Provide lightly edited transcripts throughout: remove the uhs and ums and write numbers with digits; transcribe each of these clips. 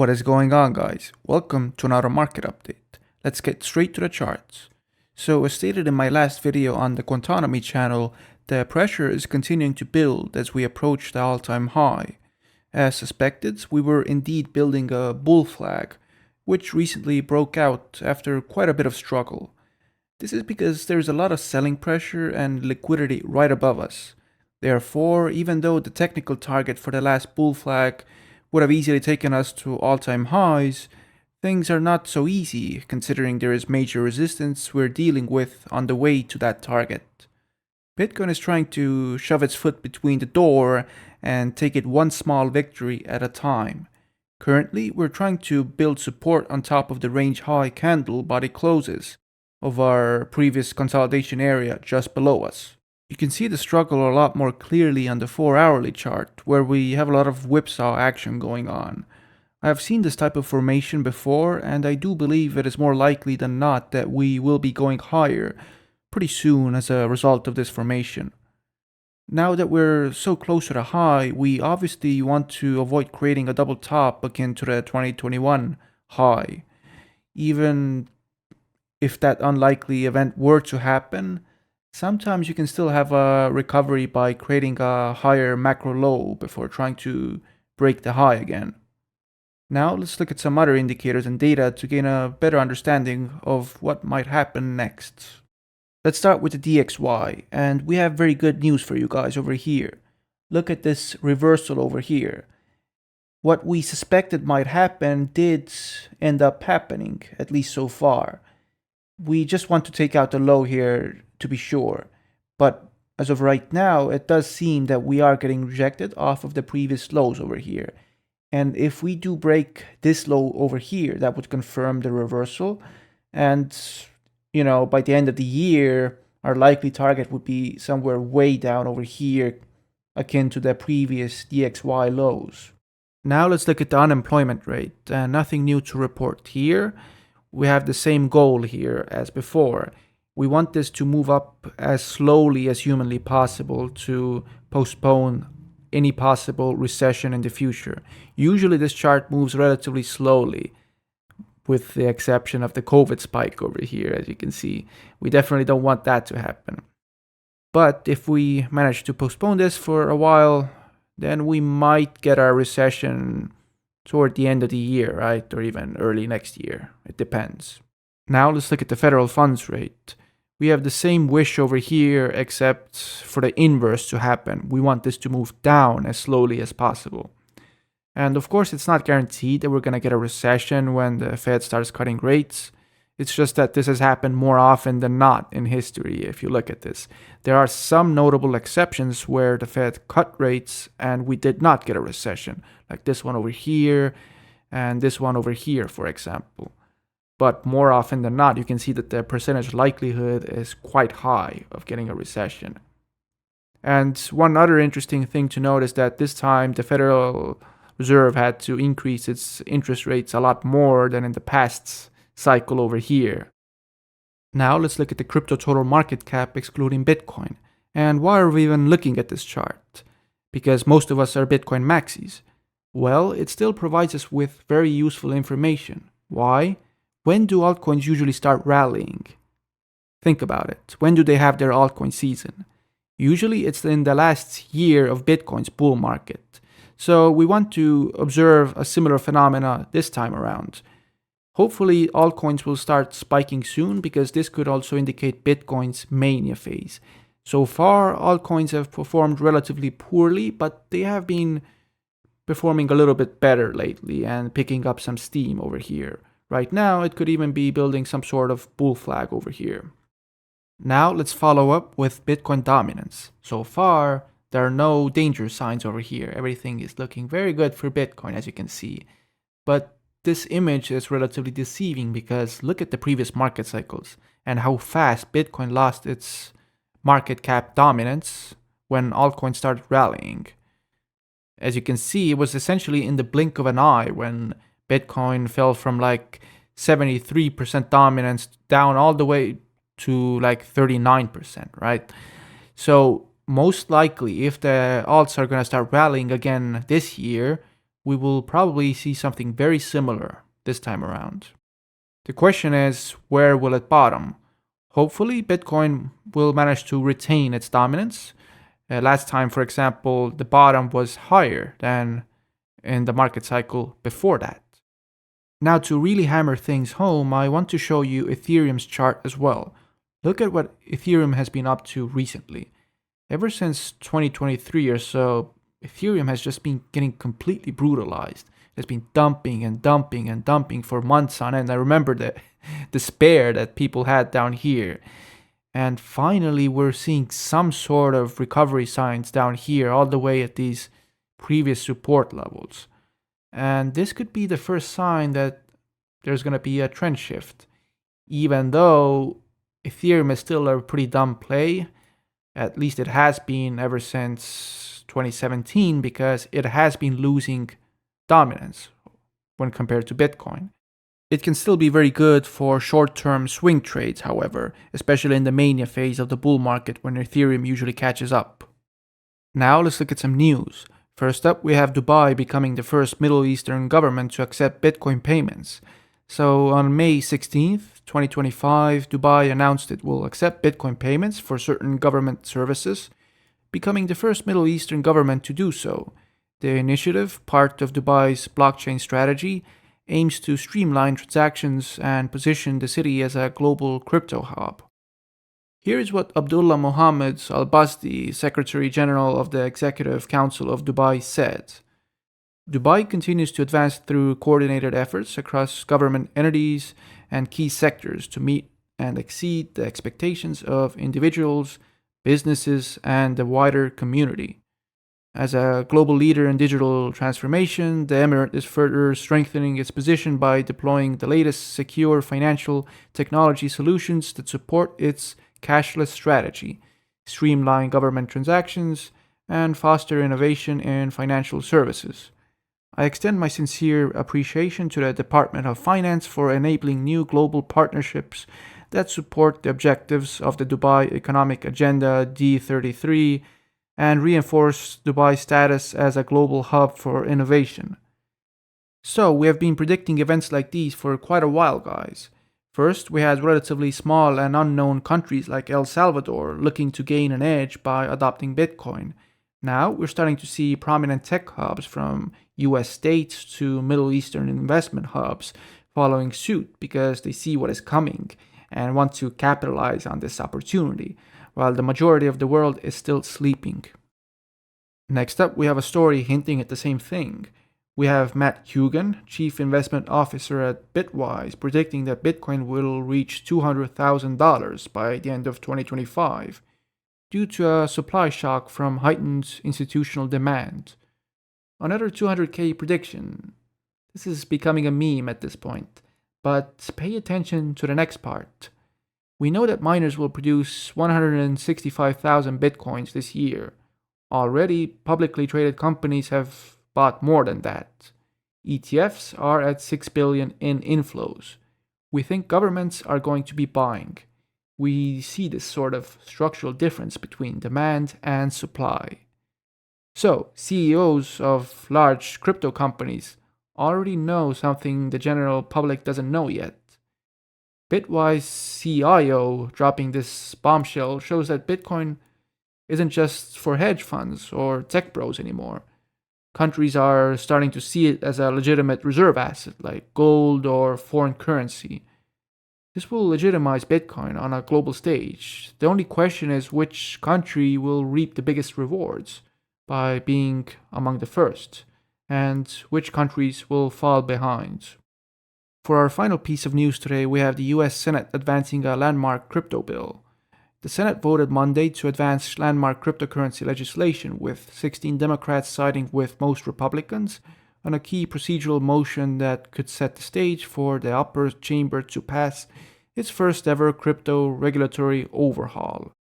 What is going on, guys? Welcome to another market update. Let's get straight to the charts. So as stated in my last video on the Quantonomy channel, the pressure is continuing to build as we approach the all-time high. As suspected, we were indeed building a bull flag, which recently broke out after quite a bit of struggle. This is because there's a lot of selling pressure and liquidity right above us. Therefore, even though the technical target for the last bull flag would have easily taken us to all-time highs, things are not so easy considering there is major resistance we're dealing with on the way to that target. Bitcoin is trying to shove its foot between the door and take it one small victory at a time. Currently, we're trying to build support on top of the range high candle body closes of our previous consolidation area just below us. You can see the struggle a lot more clearly on the 4-hourly chart, where we have a lot of whipsaw action going on. I have seen this type of formation before, and I do believe it is more likely than not that we will be going higher pretty soon as a result of this formation. Now that we're so close to the high, we obviously want to avoid creating a double top akin to the 2021 high. Even if that unlikely event were to happen, sometimes you can still have a recovery by creating a higher macro low before trying to break the high again. Now let's look at some other indicators and data to gain a better understanding of what might happen next. Let's start with the DXY, and we have very good news for you guys over here. Look at this reversal over here. What we suspected might happen did end up happening, at least so far. We just want to take out the low here to be sure, but as of right now, it does seem that we are getting rejected off of the previous lows over here. And if we do break this low over here, that would confirm the reversal. And, by the end of the year, our likely target would be somewhere way down over here, akin to the previous DXY lows. Now let's look at the unemployment rate. Nothing new to report here. We have the same goal here as before. We want this to move up as slowly as humanly possible to postpone any possible recession in the future. Usually this chart moves relatively slowly, with the exception of the COVID spike over here, as you can see. We definitely don't want that to happen. But if we manage to postpone this for a while, then we might get our recession toward the end of the year, right? Or even early next year. It depends. Now let's look at the federal funds rate. We have the same wish over here, except for the inverse to happen. We want this to move down as slowly as possible. And of course, it's not guaranteed that we're going to get a recession when the Fed starts cutting rates. It's just that this has happened more often than not in history, if you look at this. There are some notable exceptions where the Fed cut rates and we did not get a recession, like this one over here and this one over here, for example. But more often than not, you can see that the percentage likelihood is quite high of getting a recession. And one other interesting thing to note is that this time the Federal Reserve had to increase its interest rates a lot more than in the past cycle over here. Now let's look at the crypto total market cap excluding Bitcoin. And why are we even looking at this chart? Because most of us are Bitcoin maxis. Well, it still provides us with very useful information. Why? When do altcoins usually start rallying? Think about it. When do they have their altcoin season? Usually it's in the last year of Bitcoin's bull market. So we want to observe a similar phenomena this time around. Hopefully altcoins will start spiking soon because this could also indicate Bitcoin's mania phase. So far, altcoins have performed relatively poorly, but they have been performing a little bit better lately and picking up some steam over here. Right now, it could even be building some sort of bull flag over here. Now let's follow up with Bitcoin dominance. So far, there are no danger signs over here. Everything is looking very good for Bitcoin, as you can see. But this image is relatively deceiving because look at the previous market cycles and how fast Bitcoin lost its market cap dominance when altcoins started rallying. As you can see, it was essentially in the blink of an eye when Bitcoin fell from like 73% dominance down all the way to like 39%, right? So most likely, if the alts are going to start rallying again this year, we will probably see something very similar this time around. The question is, where will it bottom? Hopefully, Bitcoin will manage to retain its dominance. Last time, for example, the bottom was higher than in the market cycle before that. Now, to really hammer things home, I want to show you Ethereum's chart as well. Look at what Ethereum has been up to recently. Ever since 2023 or so, Ethereum has just been getting completely brutalized. It's been dumping and dumping and dumping for months on end. I remember the despair that people had down here. And finally, we're seeing some sort of recovery signs down here, all the way at these previous support levels. And this could be the first sign that there's going to be a trend shift. Even though Ethereum is still a pretty dumb play, at least it has been ever since 2017, because it has been losing dominance when compared to Bitcoin. It can still be very good for short-term swing trades, however, especially in the mania phase of the bull market when Ethereum usually catches up. Now let's look at some news. First up, we have Dubai becoming the first Middle Eastern government to accept Bitcoin payments. So on May 16th, 2025, Dubai announced it will accept Bitcoin payments for certain government services, becoming the first Middle Eastern government to do so. The initiative, part of Dubai's blockchain strategy, aims to streamline transactions and position the city as a global crypto hub. Here is what Abdullah Mohammed Al-Basdi, Secretary General of the Executive Council of Dubai, said. Dubai continues to advance through coordinated efforts across government entities and key sectors to meet and exceed the expectations of individuals, businesses, and the wider community. As a global leader in digital transformation, the Emirate is further strengthening its position by deploying the latest secure financial technology solutions that support its cashless strategy, streamline government transactions, and foster innovation in financial services. I extend my sincere appreciation to the Department of Finance for enabling new global partnerships that support the objectives of the Dubai Economic Agenda D33 and reinforce Dubai's status as a global hub for innovation. So, we have been predicting events like these for quite a while, guys. First, we had relatively small and unknown countries like El Salvador looking to gain an edge by adopting Bitcoin. Now, we're starting to see prominent tech hubs from US states to Middle Eastern investment hubs following suit because they see what is coming and want to capitalize on this opportunity, while the majority of the world is still sleeping. Next up, we have a story hinting at the same thing. We have Matt Hugan, Chief Investment Officer at Bitwise, predicting that Bitcoin will reach $200,000 by the end of 2025 due to a supply shock from heightened institutional demand. Another 200K prediction. This is becoming a meme at this point, but pay attention to the next part. We know that miners will produce 165,000 Bitcoins this year. Already, publicly traded companies have bought more than that. ETFs are at 6 billion in inflows. We think governments are going to be buying. We see this sort of structural difference between demand and supply. So, CEOs of large crypto companies already know something the general public doesn't know yet. Bitwise CIO dropping this bombshell shows that Bitcoin isn't just for hedge funds or tech bros anymore. Countries are starting to see it as a legitimate reserve asset like gold or foreign currency. This will legitimize Bitcoin on a global stage. The only question is which country will reap the biggest rewards by being among the first, and which countries will fall behind. For our final piece of news today, we have the US Senate advancing a landmark crypto bill. The Senate voted Monday to advance landmark cryptocurrency legislation, with 16 Democrats siding with most Republicans on a key procedural motion that could set the stage for the upper chamber to pass its first ever crypto regulatory overhaul.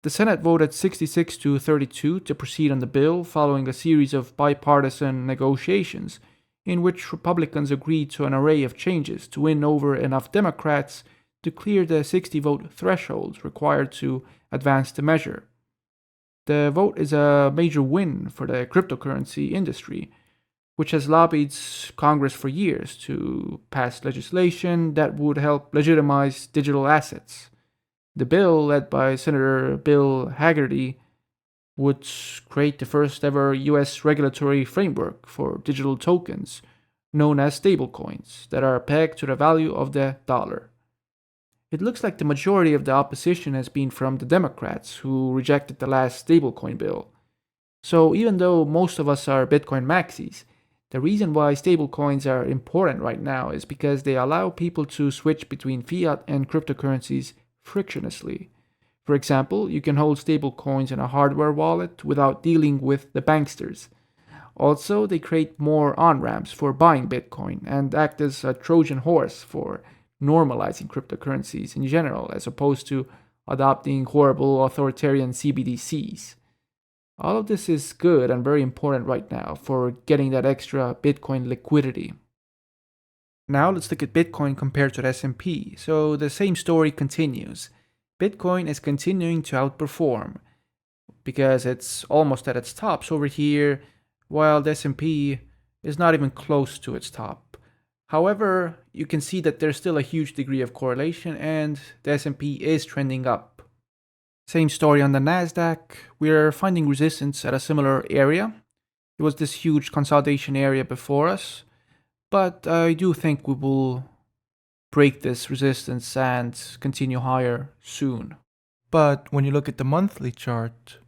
The Senate voted 66-32 to proceed on the bill following a series of bipartisan negotiations in which Republicans agreed to an array of changes to win over enough Democrats to clear the 60-vote threshold required to advance the measure. The vote is a major win for the cryptocurrency industry. which has lobbied Congress for years to pass legislation that would help legitimize digital assets. The bill, led by Senator Bill Hagerty, would create the first ever US regulatory framework for digital tokens, known as stablecoins, that are pegged to the value of the dollar. It looks like the majority of the opposition has been from the Democrats, who rejected the last stablecoin bill. So even though most of us are Bitcoin maxis, the reason why stablecoins are important right now is because they allow people to switch between fiat and cryptocurrencies frictionlessly. For example, you can hold stablecoins in a hardware wallet without dealing with the banksters. Also, they create more on-ramps for buying Bitcoin and act as a Trojan horse for normalizing cryptocurrencies in general, as opposed to adopting horrible authoritarian CBDCs. All of this is good and very important right now for getting that extra Bitcoin liquidity. Now let's look at Bitcoin compared to the S&P. So the same story continues. Bitcoin is continuing to outperform because it's almost at its tops over here, while the S&P is not even close to its top. However, you can see that there's still a huge degree of correlation and the S&P is trending up. Same story on the Nasdaq. We're finding resistance at a similar area. It was this huge consolidation area before us, but I do think we will break this resistance and continue higher soon. But when you look at the monthly chart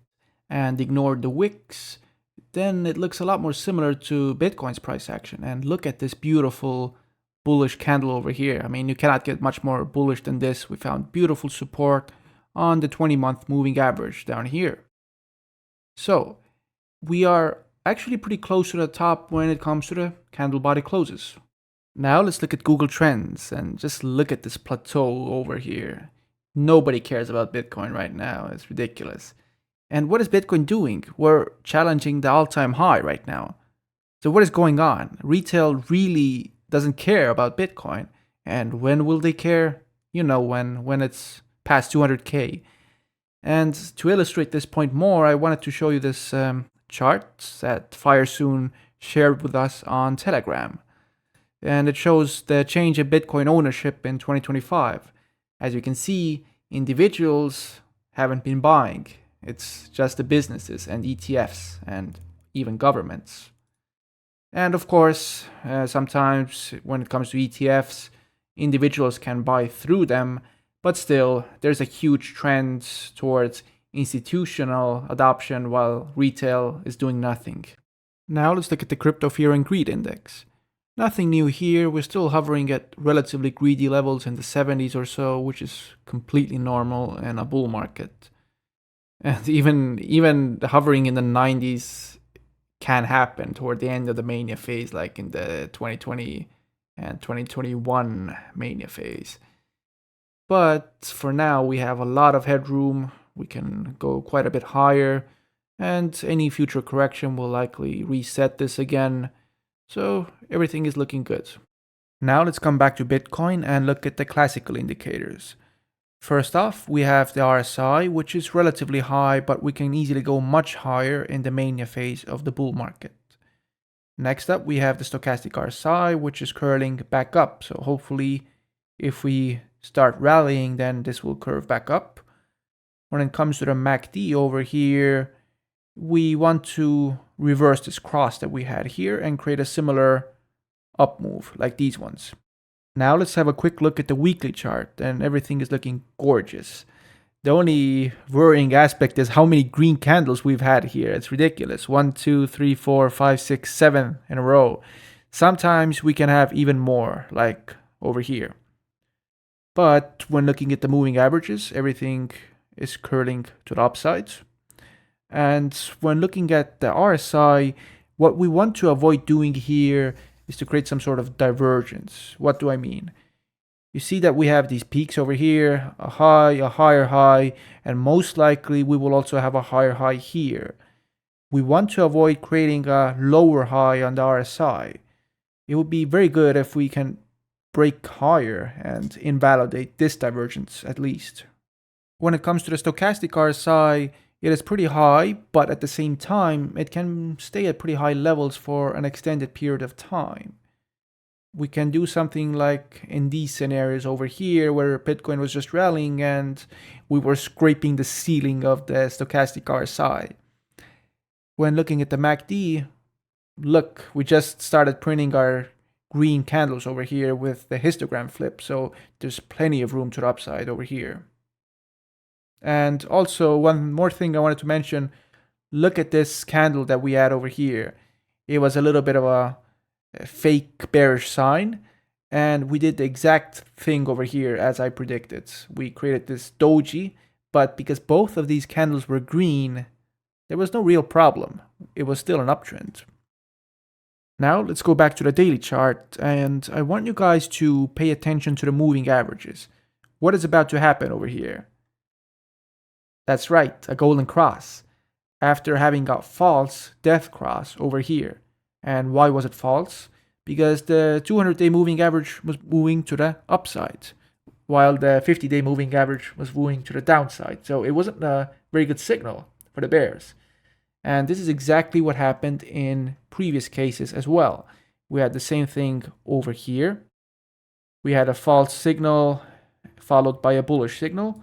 and ignore the wicks, then it looks a lot more similar to Bitcoin's price action. And look at this beautiful bullish candle over here. I mean, you cannot get much more bullish than this. We found beautiful support on the 20-month moving average down here. So we are actually pretty close to the top when it comes to the candle body closes. Now let's look at Google Trends and just look at this plateau over here. Nobody cares about Bitcoin right now. It's ridiculous. And what is Bitcoin doing? We're challenging the all-time high right now. So what is going on? Retail really doesn't care about Bitcoin. And when will they care? You know, when it's past 200K. And to illustrate this point more, I wanted to show you this chart that Firesoon shared with us on Telegram. And it shows the change in Bitcoin ownership in 2025. As you can see, individuals haven't been buying. It's just the businesses and ETFs and even governments. And of course, sometimes when it comes to ETFs, individuals can buy through them, but still, there's a huge trend towards institutional adoption while retail is doing nothing. Now let's look at the Crypto Fear and Greed Index. Nothing new here, we're still hovering at relatively greedy levels in the 70s or so, which is completely normal in a bull market. And even hovering in the 90s can happen toward the end of the mania phase, like in the 2020 and 2021 mania phase. But for now, we have a lot of headroom. We can go quite a bit higher, and any future correction will likely reset this again. So everything is looking good. Now let's come back to Bitcoin and look at the classical indicators. First off, we have the RSI, which is relatively high, but we can easily go much higher in the mania phase of the bull market. Next up, we have the stochastic RSI, which is curling back up. So hopefully, if we start rallying, then this will curve back up. When it comes to the MACD over here, we want to reverse this cross that we had here and create a similar up move like these ones. Now let's have a quick look at the weekly chart, and everything is looking gorgeous. The only worrying aspect is how many green candles we've had here. It's ridiculous. 1, 2, 3, 4, 5, 6, 7 in a row. Sometimes we can have even more, like over here. But when looking at the moving averages, everything is curling to the upside. And when looking at the RSI, what we want to avoid doing here is to create some sort of divergence. What do I mean? You see that we have these peaks over here, a high, a higher high, and most likely we will also have a higher high here. We want to avoid creating a lower high on the RSI. It would be very good if we can break higher and invalidate this divergence at least. When it comes to the stochastic RSI, It is pretty high, but at the same time, it can stay at pretty high levels for an extended period of time. We can do something like in these scenarios over here where Bitcoin was just rallying and we were scraping the ceiling of the stochastic RSI. When looking at the MACD, look, we just started printing our green candles over here with the histogram flip, so there's plenty of room to the upside over here. And also, one more thing I wanted to mention, look at this candle that we had over here. It was a little bit of a fake bearish sign, and we did the exact thing over here as I predicted. We created this doji, but because both of these candles were green, there was no real problem. It was still an uptrend. Now let's go back to the daily chart, and I want you guys to pay attention to the moving averages. What is about to happen over here? That's right, a golden cross, after having got false death cross over here. And why was it false? Because the 200-day moving average was moving to the upside, while the 50-day moving average was moving to the downside. So it wasn't a very good signal for the bears. And this is exactly what happened in previous cases as well. We had the same thing over here. We had a false signal followed by a bullish signal.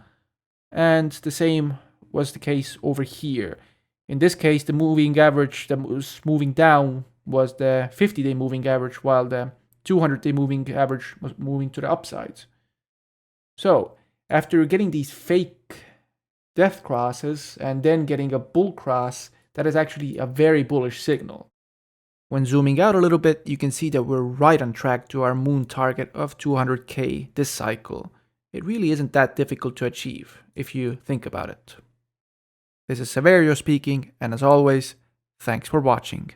And the same was the case over here. In this case, the moving average that was moving down was the 50-day moving average, while the 200-day moving average was moving to the upside. So, after getting these fake death crosses and then getting a bull cross, that is actually a very bullish signal. When zooming out a little bit, you can see that we're right on track to our moon target of 200k this cycle. It really isn't that difficult to achieve, if you think about it. This is Saverio speaking, and as always, thanks for watching.